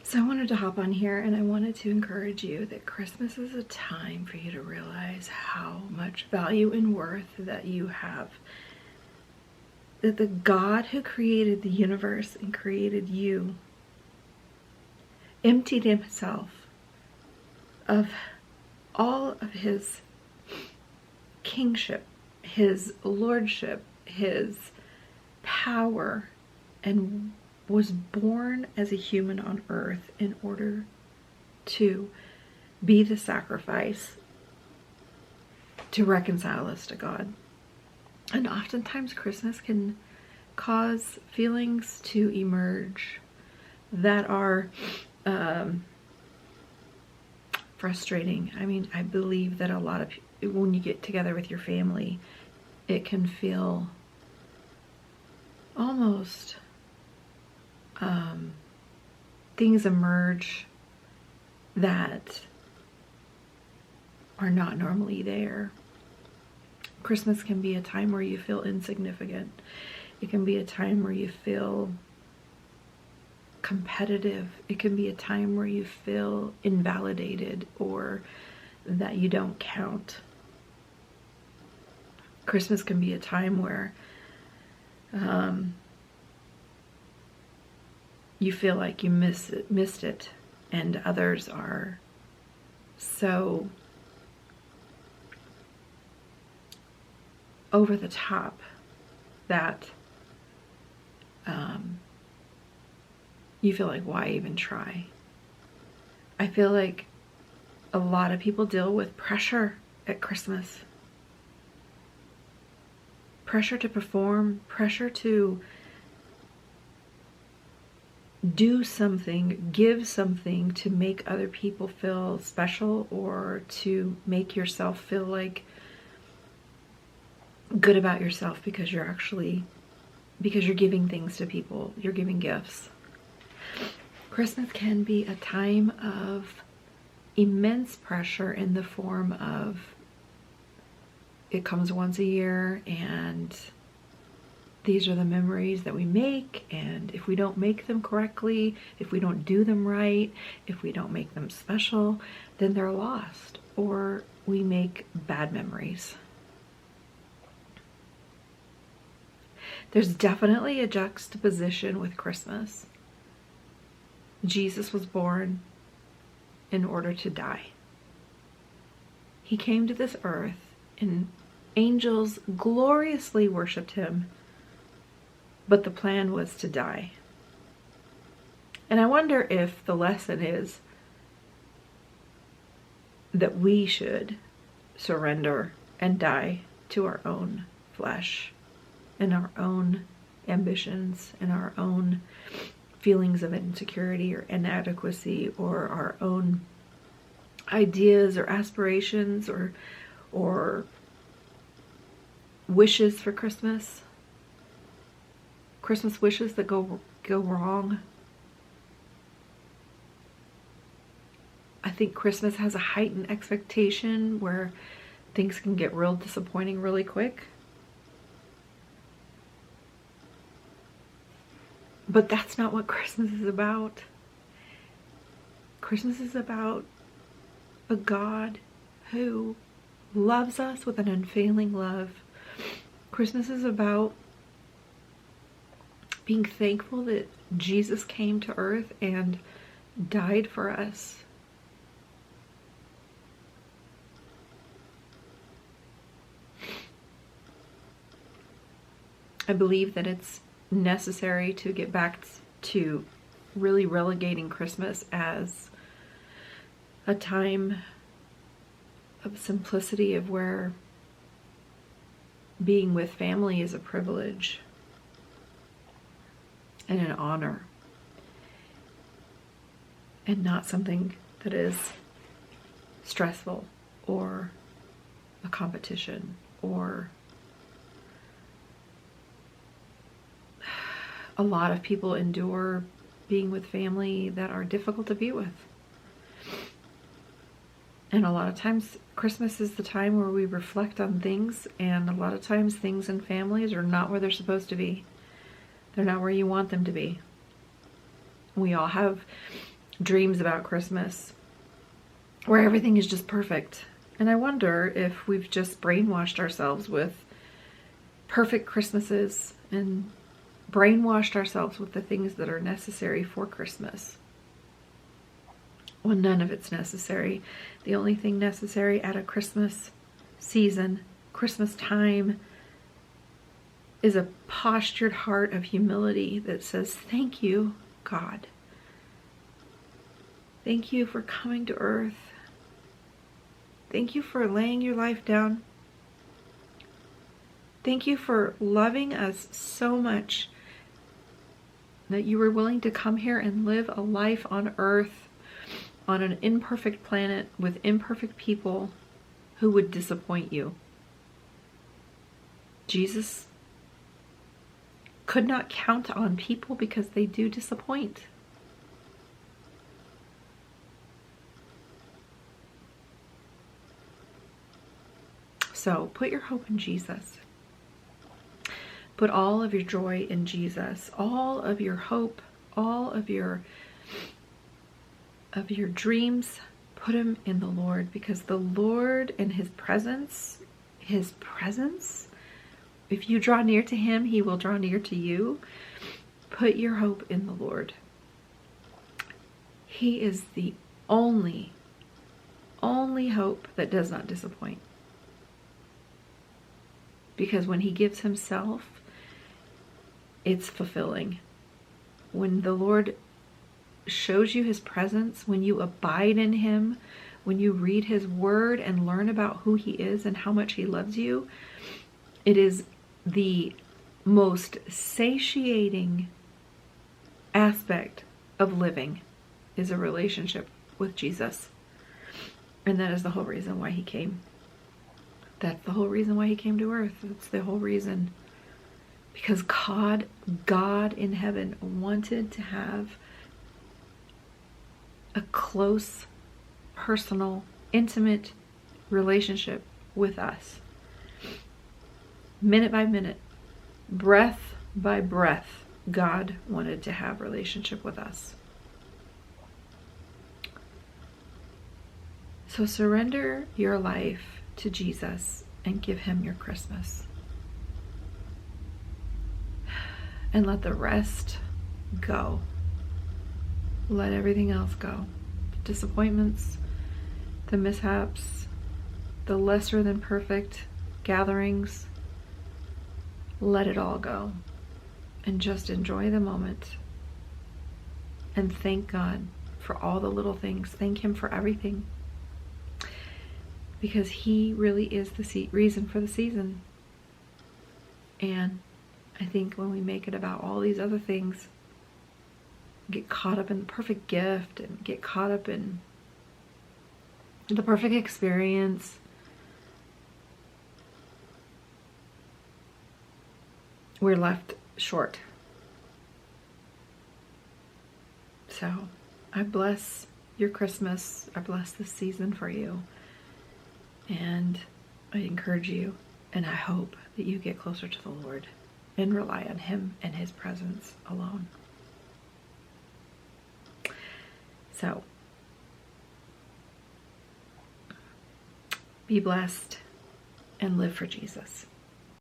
So I wanted to hop on here and I wanted to encourage you that Christmas is a time for you to realize how much value and worth that you have. That the God who created the universe and created you emptied himself of all of his kingship, his lordship, his power, and was born as a human on earth in order to be the sacrifice to reconcile us to God. And oftentimes Christmas can cause feelings to emerge that are frustrating. I mean, I believe that a lot of, when you get together with your family, it can feel almost things emerge that are not normally there. Christmas can be a time where you feel insignificant. It can be a time where you feel competitive. It can be a time where you feel invalidated or that you don't count. Christmas can be a time where you feel like you missed it, and others are so over the top that you feel like, why even try? I feel like a lot of people deal with pressure at Christmas. Pressure to perform, pressure to do something, give something to make other people feel special, or to make yourself feel like good about yourself because you're giving things to people, you're giving gifts. Christmas can be a time of immense pressure in the form of it comes once a year and these are the memories that we make, and if we don't make them correctly, if we don't do them right, if we don't make them special, then they're lost, or we make bad memories. There's definitely a juxtaposition with Christmas. Jesus was born in order to die. He came to this earth and angels gloriously worshiped him, but the plan was to die. And I wonder if the lesson is that we should surrender and die to our own flesh and our own ambitions and our own feelings of insecurity or inadequacy, or our own ideas or aspirations or wishes for Christmas. Christmas wishes that go wrong. I think Christmas has a heightened expectation where things can get real disappointing really quick. But that's not what Christmas is about. Christmas is about a God who loves us with an unfailing love. Christmas is about being thankful that Jesus came to earth and died for us. I believe that it's necessary to get back to really relegating Christmas as a time of simplicity, of where being with family is a privilege and an honor, and not something that is stressful or a competition or a lot of people endure being with family that are difficult to be with. And a lot of times Christmas is the time where we reflect on things, and a lot of times things in families are not where they're supposed to be. They're not where you want them to be. We all have dreams about Christmas where everything is just perfect. And I wonder if we've just brainwashed ourselves with perfect Christmases and brainwashed ourselves with the things that are necessary for Christmas. Well, none of it's necessary. The only thing necessary at a Christmas season, Christmas time, is a postured heart of humility that says, thank you, God. Thank you for coming to earth. Thank you for laying your life down. Thank you for loving us so much that you were willing to come here and live a life on earth, on an imperfect planet with imperfect people who would disappoint you. Jesus could not count on people because they do disappoint. So put your hope in Jesus. Put all of your joy in Jesus, all of your hope, all of your dreams, put them in the Lord, because the Lord and his presence, if you draw near to him, he will draw near to you. Put your hope in the Lord. He is the only hope that does not disappoint. Because when he gives himself, it's fulfilling. When the Lord shows you his presence, when you abide in him, when you read his word and learn about who he is and how much he loves you, it is the most satiating aspect of living, is a relationship with Jesus. And that is the whole reason why he came. That's the whole reason why he came to earth. That's the whole reason. Because God in heaven wanted to have a close, personal, intimate relationship with us. Minute by minute, breath by breath, God wanted to have relationship with us. So surrender your life to Jesus and give him your Christmas. And let the rest go. Let everything else go. The disappointments, the mishaps, the lesser than perfect gatherings. Let it all go. And just enjoy the moment. And thank God for all the little things. Thank him for everything. Because he really is the reason for the season. And I think when we make it about all these other things, get caught up in the perfect gift and get caught up in the perfect experience, we're left short. So I bless your Christmas. I bless this season for you. And I encourage you, and I hope that you get closer to the Lord and rely on him and his presence alone. So, be blessed and live for Jesus.